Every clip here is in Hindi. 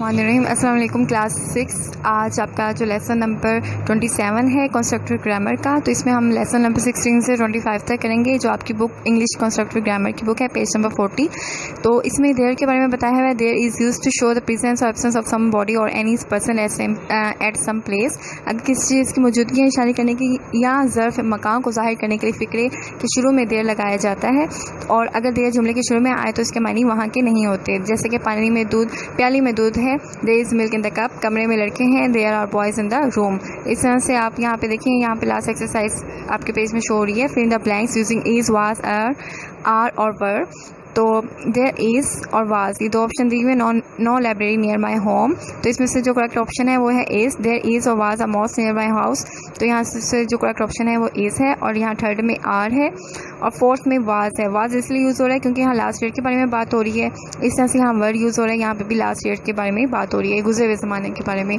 अस्सलाम वालेकुम क्लास 6। आज आपका जो लेसन नंबर 27 है कंस्ट्रक्टिव ग्रामर का, तो इसमें हम लेसन नंबर 16 से 25 तक करेंगे। जो आपकी बुक इंग्लिश कंस्ट्रक्टिव ग्रामर की बुक है, पेज नंबर 40। तो इसमें देयर के बारे में बताया हुआ है। There is use to show the presence और एब्सेंस ऑफ सम बॉडी और any person at some place. अगर किसी चीज़ की मौजूदगी इशारे करने की या ज़र्फ मकान को जाहिर करने के लिए फ़िक्रे के शुरू में देयर लगाया जाता है, और अगर देयर जुमले के शुरू में आए तो इसके मानी वहाँ के नहीं होते। जैसे कि पानी में दूध, प्याली में दूध है, there is milk in the cup, कमरे में लड़के हैं, there are boys in the room. इस तरह से आप यहाँ पे देखिए, यहाँ पे लास्ट एक्सरसाइज आपके पेज में शो हो रही है। Fill in the blanks using is, was, are और वर। तो देयर इज़ और वाज, ये दो ऑप्शन दिए हुए। No library near my home, तो इसमें से जो करेक्ट ऑप्शन है वो है इज़। देयर इज़ और was a mosque near my house, तो यहाँ से जो करेक्ट ऑप्शन है वो इज़ है, और यहाँ थर्ड में आर है, और फोर्थ में वाज है। वाज इसलिए यूज़ हो रहा है क्योंकि यहाँ लास्ट ईयर के बारे में बात हो रही है। इस तरह से यहाँ वर्ड यूज़ हो रहा है, यहाँ पे भी लास्ट ईयर के बारे में बात हो रही है, गुजरे हुए ज़माने के बारे में,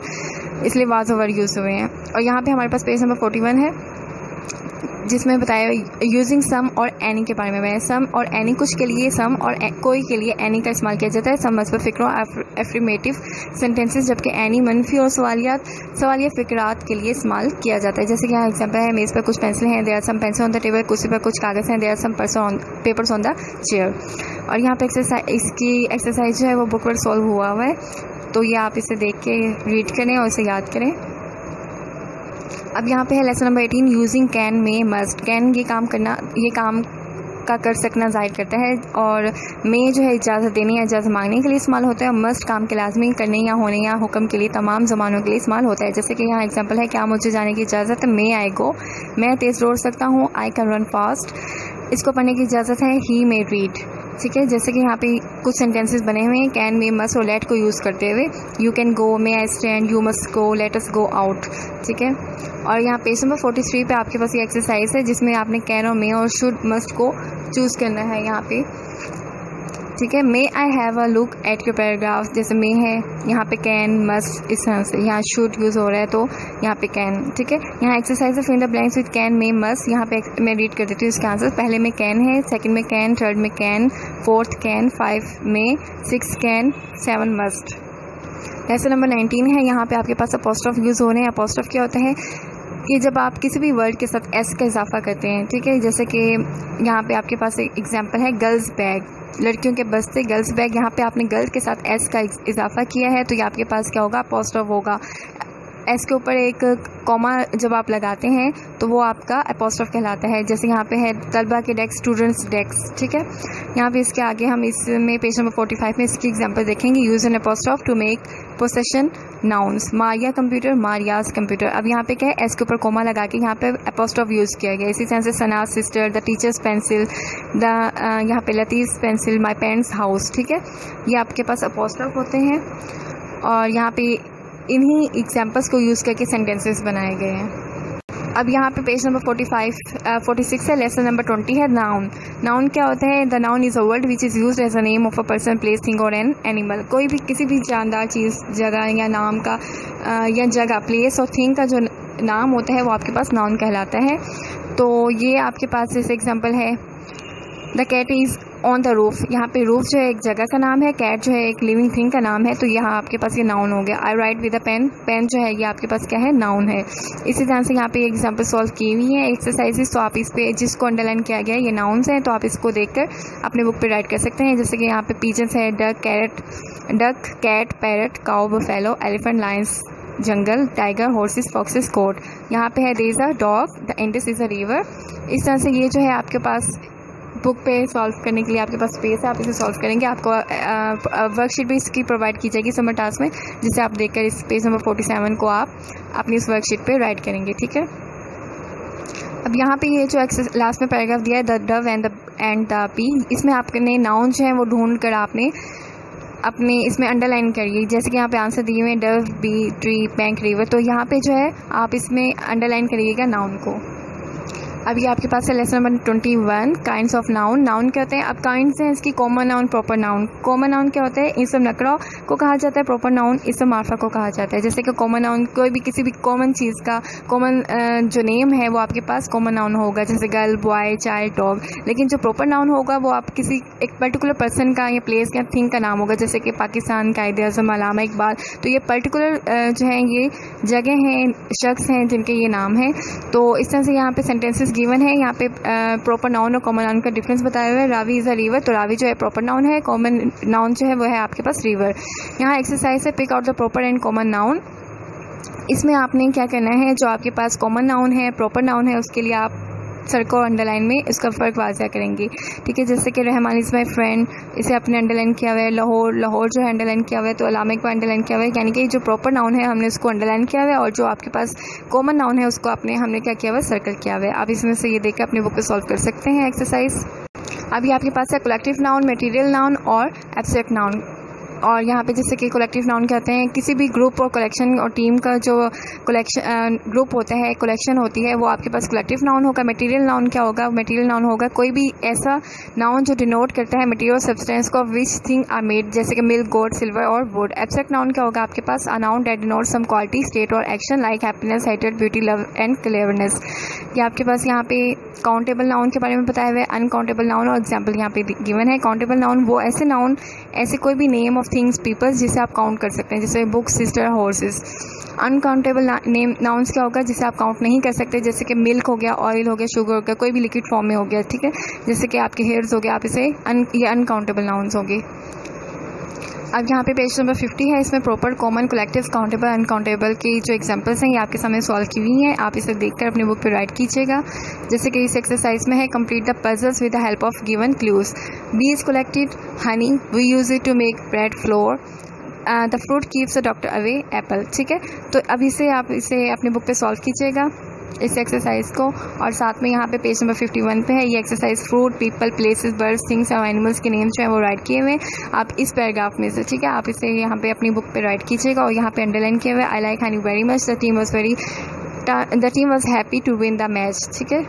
इसलिए वाज और वर्ड यूज़ हुए हैं। और यहाँ पे हमारे पास पेज नंबर 41 है, जिसमें बताया यूजिंग सम और एनी के बारे में। सम और एनी, कुछ के लिए सम और कोई के लिए एनी का इस्तेमाल किया जाता है। सम मस्बत फ़िक्रों एफर्मेटिव सेंटेंसेस, जबकि एनी मनफी और सवालिया फ़िक्रात के लिए इस्तेमाल किया जाता है। जैसे कि यहाँ एग्जाम्पल है, मेज़ पर कुछ पेंसिल हैं, there are some pencil on the table, कुर्सी पर कुछ कागज़ हैं, there are some papers on the chair. और यहाँ पे इसकी एक्सरसाइज जो है वो बुक पर सॉल्व हुआ है, तो ये आप इसे देख के रीड करें और इसे याद करें। अब यहाँ पे है lesson number 18, using can, may, must. Can ये काम का कर सकना जाहिर करता है, और मे जो है इजाज़त देने या इजाज़त मांगने के लिए इस्तेमाल होता है। मस्ट काम के लाजमी करने या होने या हुक्म के लिए तमाम ज़मानों के लिए इस्तेमाल होता है। जैसे कि यहाँ एग्जांपल है, क्या मुझे जाने की इजाज़त है, मे आई गो, मैं तेज़ दौड़ सकता हूँ, आई कैन रन फास्ट, इसको पढ़ने की इजाज़त है, ही मे रीड। ठीक है, जैसे कि यहाँ पे कुछ सेंटेंसेस बने हुए हैं कैन, मे, मस्ट और लेट को यूज़ करते हुए। You can go, may I stand, you must go, let us go out. ठीक है, और यहाँ पेज नंबर 43 पे आपके पास ये एक्सरसाइज है, जिसमें आपने कैन और मे और शुड मस्ट को चूज़ करना है यहाँ पे। ठीक है, may I have a look at your paragraph, जैसे मे है, यहाँ पे कैन, मस्ट, इस तरह से। यहाँ शुड यूज़ हो रहा है तो यहाँ पे कैन। ठीक है, यहाँ एक्सरसाइज है, fill the blanks with can, may, must. यहाँ पे मैं रीड कर देती हूँ इसके आंसर। पहले में कैन है, सेकंड में कैन, थर्ड में कैन, फोर्थ कैन, 5 में, 6 कैन, 7 मस्ट। लेसन नंबर 19 है, यहाँ पे आपके पास अपोस्ट्रोफ यूज़ हो रहे हैं। अपोस्ट्रोफ क्या होता है कि जब आप किसी भी वर्ड के साथ एस का इजाफा करते हैं। ठीक है, जैसे कि यहाँ पे आपके पास एक एग्जांपल है, गर्ल्स बैग, लड़कियों के बस्ते, गर्ल्स बैग। यहाँ पे आपने गर्ल के साथ एस का इजाफा किया है, तो ये आपके पास क्या होगा, अपोस्ट्रोफ होगा। एस के ऊपर एक कॉमा जब आप लगाते हैं तो वो आपका अपोस्ट्रोफ कहलाता है। जैसे यहाँ पे है तलबा के डेस्क, स्टूडेंट्स डेस्क। ठीक है, यहाँ पे इसके आगे हम इसमें पेज नंबर 45 में इसकी एग्जांपल देखेंगे। Use an apostrophe to make possession nouns, Maria computer, Maria's computer. अब यहाँ पे क्या है, एस के ऊपर कॉमा लगा के यहाँ पे अपोस्ट्रोफ यूज़ किया गया। इसी तरह से सना सिस्टर, द टीचर्स पेंसिल, यहाँ पे लतीफ़ पेंसिल, माई पेरेंट्स हाउस। ठीक है, ये आपके पास अपोस्ट्रोफ होते हैं, और यहाँ पे इन्हीं एग्जाम्पल्स को यूज़ करके सेंटेंसेस बनाए गए हैं। अब यहाँ पे पेज नंबर 46 है, लेसन नंबर 20 है, नाउन। नाउन क्या होता है, the noun is a word which is used as a name of a person, place, thing और एन एनिमल। कोई भी किसी भी जानदार चीज़, जगह या नाम का या जगह, प्लेस और थिंग का जो नाम होता है वो आपके पास नाउन कहलाता है। तो ये आपके पास जैसे एग्जाम्पल है, the cat is on the roof. यहाँ पे रूफ जो है एक जगह का नाम है, कैट जो है एक लिविंग थिंग का नाम है, तो यहाँ आपके पास ये नाउन हो गया। I write with a pen, pen जो है ये आपके पास क्या है, नाउन है। इसी तरह से यहाँ पे एग्जांपल सॉल्व की हुई है एक्सरसाइजेस, तो आप इस पे जिसको अंडरलाइन किया गया है ये नाउन्स हैं, तो आप इसको देखकर अपने बुक पे राइट कर सकते हैं। जैसे कि यहाँ पे पीजन्स है, duck, cat, parrot, cow, buffalo, elephant, lions, jungle, tiger, horses, foxes, goat. यहाँ पे है, there is a dog, the Indus is a river. इस तरह से ये जो है आपके पास बुक पे सॉल्व करने के लिए आपके पास स्पेस है, आप इसे सॉल्व करेंगे। आपको वर्कशीट भी इसकी प्रोवाइड की जाएगी समर टास्क में, जिसे आप देखकर इस पेज नंबर 47 को आप अपनी इस वर्कशीट पे राइट करेंगे। ठीक है, अब यहाँ पे ये जो लास्ट में पैराग्राफ दिया है, the dove and the bee, इसमें आपने नाउन जो है वो ढूंढ कर आपने अपने इसमें अंडरलाइन करिए। जैसे कि यहाँ पे आंसर दिए हुए हैं, dove, bee, tree, bank, river, तो यहाँ पे जो है आप इसमें अंडरलाइन करिएगा नाउन को। अभी आपके पास है lesson number 21 kinds of noun. Noun क्या होते हैं? अब काइंड्स हैं इसकी common noun, proper noun. Common noun क्या होता है? इसम नकरा को कहा जाता है, प्रॉपर नाउन इसम मार्फा को कहा जाता है। जैसे कि कॉमन नाउन कोई भी किसी भी कॉमन चीज़ का कॉमन जो नेम है वो आपके पास कॉमन नाउन होगा, जैसे गर्ल, बॉय, चाइल्ड, डॉग। लेकिन जो प्रॉपर नाउन होगा वो आप किसी एक पर्टिकुलर पर्सन का या प्लेस या थिंग का नाम होगा, जैसे कि पाकिस्तान, कायदे आज़म, अल्लामा इकबाल। तो ये पर्टिकुलर जो है ये जगह हैं, शख्स हैं जिनके ये नाम है। तो इस तरह से यहाँ पे सेंटेंसेस गिवन है। यहाँ पे प्रॉपर नाउन और कॉमन नाउन का डिफरेंस बताया हुआ है। रावी इज़ अ रिवर, तो रावी जो है प्रॉपर नाउन है, कॉमन नाउन जो है वो है आपके पास रिवर। यहाँ एक्सरसाइज है pick out the proper and common noun. इसमें आपने क्या करना है, जो आपके पास कॉमन नाउन है, प्रॉपर नाउन है, उसके लिए आप सर्कल और अंडरलाइन में इसका फ़र्क वाज़ा करेंगे। ठीक है, जैसे कि रहमान इज़ माई फ्रेंड, इसे आपने अंडरलाइन किया हुआ है। लाहौर, लाहौर जो है अंडरलाइन किया हुआ है, तो अल्लामा इकबाल अंडरलाइन किया हुआ है। यानी कि जो प्रॉपर नाउन है हमने उसको अंडरलाइन किया हुआ है, और जो आपके पास कॉमन नाउन है उसको हमने क्या किया हुआ है, सर्कल किया हुआ है। आप इसमें से ये देख कर अपनी बुक को सॉल्व कर सकते हैं एक्सरसाइज। अभी आपके पास है कलेक्टिव नाउन, मटेरियल नाउन और एब्स्ट्रैक्ट नाउन। और यहाँ पे जैसे कि कलेक्टिव नाउन कहते हैं किसी भी ग्रुप और कलेक्शन और टीम का जो कलेक्शन ग्रुप होता है, कलेक्शन होती है, वो आपके पास कलेक्टिव नाउन होगा। मटेरियल नाउन क्या होगा? मटेरियल नाउन होगा कोई भी ऐसा नाउन जो डिनोट करता है मटेरियल सब्सटेंस को विच थिंग आर मेड, जैसे कि मिल्क, गोल्ड, सिल्वर और वुड। एब्स्ट्रैक्ट नाउन क्या होगा आपके पास? A noun that denote some quality, state और action like happiness, hated, beauty, love and cleverness. ये आपके पास यहाँ पे काउंटेबल नाउन के बारे में बताया हुआ है, अनकाउंटेबल नाउन और एग्जाम्पल यहाँ पे गिवन है। काउंटेबल नाउन वो ऐसे नाउन, ऐसे कोई भी नेम ऑफ थिंग्स, पीपल्स जिसे आप काउंट कर सकते हैं, जैसे books, sister, horses. Uncountable name nouns क्या होगा? जिसे आप काउंट नहीं कर सकते, जैसे कि मिल्क हो गया, ऑयल हो गया, शुगर हो गया, कोई भी लिक्विड फॉर्म में हो गया। ठीक है, जैसे कि आपके हेयर्स हो गया, आप इसे ये अनकाउंटेबल नाउन्स होंगे। अब यहाँ पे पेज नंबर 50 है, इसमें proper, common, collective, countable, uncountable की जो एग्जांपल्स हैं ये आपके सामने सॉल्व की हुई हैं। आप इसे देखकर अपनी बुक पे राइट कीजिएगा। जैसे कि इस एक्सरसाइज में है complete the puzzles with the help of given clues. Bee is collected honey, we use it to make bread flour, the fruit keeps the doctor away, apple. ठीक है, तो अब आप इसे अपनी बुक पे सॉल्व कीजिएगा इस एक्सरसाइज को। और साथ में यहाँ पे पेज नंबर 51 पे है ये exercise, fruit, people, places, birds, things और एनिमल्स के नेम्स जो है वो राइट किए हुए हैं आप इस पैराग्राफ में से। ठीक है, आप इसे यहाँ पे अपनी बुक पे राइट कीजिएगा और यहाँ पे अंडरलाइन किए हुए, I like honey very much, the team was happy to win the match. ठीक है,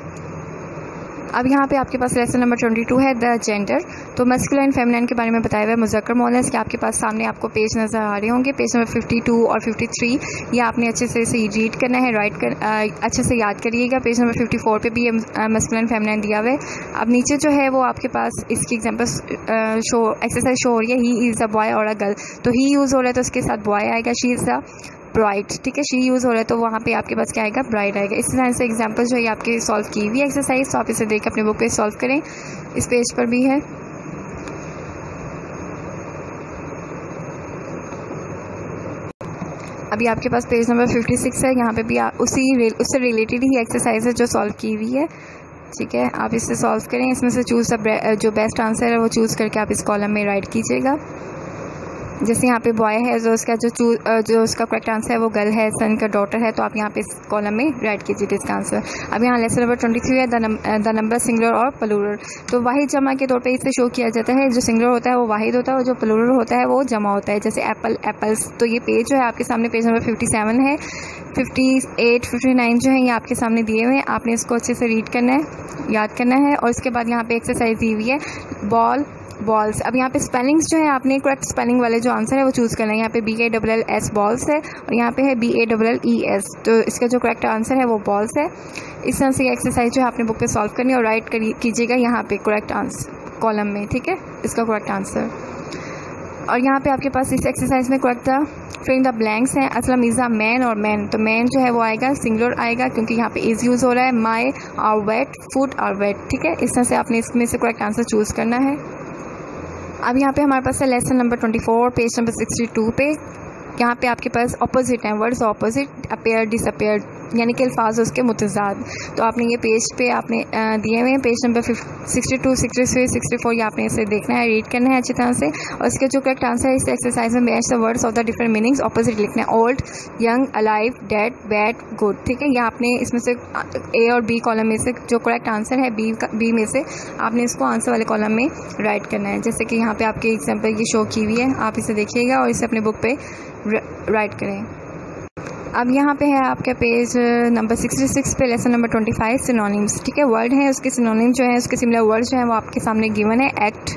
अब यहाँ पे आपके पास लेसन नंबर 22 है द जेंडर। तो मस्कुलिन एंड फेमिनिन के बारे में बताया हुआ है, मुज़क्कर मुअन्नस के आपके पास सामने आपको पेज नज़र आ रहे होंगे, पेज नंबर 52 और 53। ये आपने अच्छे से इसे रीड करना है, अच्छे से याद करिएगा। पेज नंबर 54 पे भी ये मस्कुलिन फेमिनिन दिया हुआ है। अब नीचे जो है वो आपके पास इसकी एग्जाम्पल एक्सरसाइज शो हो रही है, ही इज़ अ बॉय और अ गर्ल। तो ही यूज़ हो रहा है तो उसके साथ बॉय आएगा, शी इज़ द ब्राइड। ठीक है, शी यूज़ हो रहा है तो वहाँ पे आपके पास क्या आएगा? ब्राइड आएगा। इस तरह से एग्जांपल जो है आपके सॉल्व की हुई एक्सरसाइज, तो आप इसे देख अपने बुक पे सॉल्व करें। इस पेज पर भी है। अभी आपके पास पेज नंबर 56 है, यहाँ पे भी उससे रिलेटेड ही एक्सरसाइज है जो सॉल्व की हुई है। ठीक है, आप इसे सॉल्व करें, इसमें से चूज़ जो बेस्ट आंसर है वो चूज़ करके आप इस कॉलम में राइट कीजिएगा। जैसे यहाँ पे बॉय है, जो उसका जो उसका करेक्ट आंसर है वो गर्ल है, सन का डॉटर है, तो आप यहाँ पे इस कॉलम में राइट कीजिए इसका आंसर। अब यहाँ लेसन नंबर 23 है द नंबर सिंगुलर और प्लूरल। तो वाहिद जमा के तौर पे इसे शो किया जाता है। जो सिंगुलर होता है वो वाहिद होता है और जो प्लूरल होता है वो जमा होता है, जैसे एप्पल, एप्पल्स। तो ये पेज जो है आपके सामने पेज नंबर 57 है, 58, 59 जो है ये आपके सामने दिए हुए हैं। आपने इसको अच्छे से रीड करना है, याद करना है। और इसके बाद यहाँ पे एक्सरसाइज दी हुई है, बॉल, बॉल्स। अब यहाँ पे स्पेलिंग्स जो है आपने करेक्ट स्पेलिंग वाले जो आंसर है वो चूज़ करना है। यहाँ पे BALLS बॉल्स है और यहाँ पे है BALLES, तो इसका जो करेक्ट आंसर है वो बॉल्स है। इस तरह से एक्सरसाइज जो है आपने बुक पे सॉल्व करनी है और राइट कीजिएगा यहाँ पे करेक्ट आंसर कॉलम में। ठीक है, इसका करेक्ट आंसर। और यहाँ पे आपके पास इस एक्सरसाइज में करेक्ट था फिलिंग द ब्लैंक्स हैं। असलम इज़ अ मैन और मैन, तो मैन जो है वो आएगा सिंगुलर आएगा क्योंकि यहाँ पे इज़ यूज़ हो रहा है। My are wet, foot are wet. ठीक है, इस तरह से आपने इसमें से करेक्ट आंसर चूज़ करना है। अब यहाँ पे हमारे पास है लेसन नंबर 24 पेज नंबर 62 पे। यहाँ पे आपके पास ऑपोजिट हैं, वर्ड्स ऑपोजिट, अपेयर, डिसअपेयर, यानी कि अल्फाज उसके मुतज़ाद। तो आपने ये पेज पे आपने दिए हुए हैं, पेज नंबर 62, 63, 64, ये आपने इसे देखना है, रीड करना है अच्छी तरह से। और इसका जो करेक्ट आंसर है इस एक्सरसाइज में, match the words of the different meanings, opposite लिखना है, old, young, alive, dead, bad, good. ठीक है, ये आपने इसमें से ए और बी कॉलम में से जो करेक्ट आंसर है बी में से आपने इसको आंसर वाले कॉलम में राइट करना है। जैसे कि यहाँ पे आपके एग्जाम्पल ये शो की हुई है, आप इसे देखिएगा और इसे अपने बुक पे राइट करें। अब यहाँ पे है आपका पेज नंबर 66 पे लेसन नंबर 25 सिनोनिम्स। ठीक है, वर्ड हैं उसके सिनोनिम जो है उसके सिमिलर वर्ड जो है वो आपके सामने गिवन है। Act,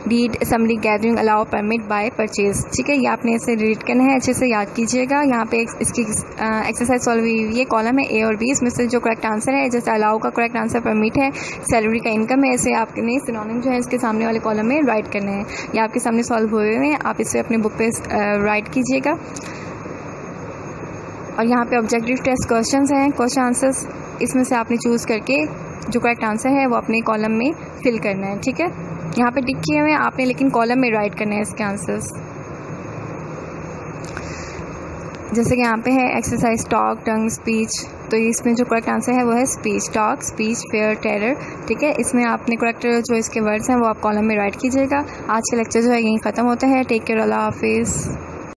deed, assembly, gathering, allow, permit, buy, purchase. ठीक है, ये आपने इसे रीड करना है, अच्छे से याद कीजिएगा। यहाँ पे इसकी एक्सरसाइज सॉल्व हुई हुई है, कॉलम है ए और बी, इसमें से जो करेक्ट आंसर है, जैसे अलाउ का करेक्ट आंसर परमिट है, सैलरी का इनकम है, ऐसे आपने सिनोनिम जो है इसके सामने वाले कॉलम में राइट करने हैं। ये आपके सामने सॉल्व हुए हुए हैं, आप इसे अपने बुक पे राइट कीजिएगा। और यहाँ पे ऑब्जेक्टिव टेस्ट क्वेश्चंस हैं, क्वेश्चन आंसर्स इसमें से आपने चूज़ करके जो करेक्ट आंसर है वो अपने कॉलम में फिल करना है। ठीक है, यहाँ पे टिक किए हुए हैं आपने, लेकिन कॉलम में राइट करना है इसके आंसर्स। जैसे कि यहाँ पे है एक्सरसाइज टॉक, टंग, स्पीच, तो इसमें जो करेक्ट आंसर है वो है speech. Talk, speech, fair, terror. ठीक है, इसमें आपने करेक्ट जो इसके वर्ड्स हैं वो आप कॉलम में राइट कीजिएगा। आज का लेक्चर जो है यहीं ख़त्म होता है। टेक केयर, अल्लाह हाफिज़।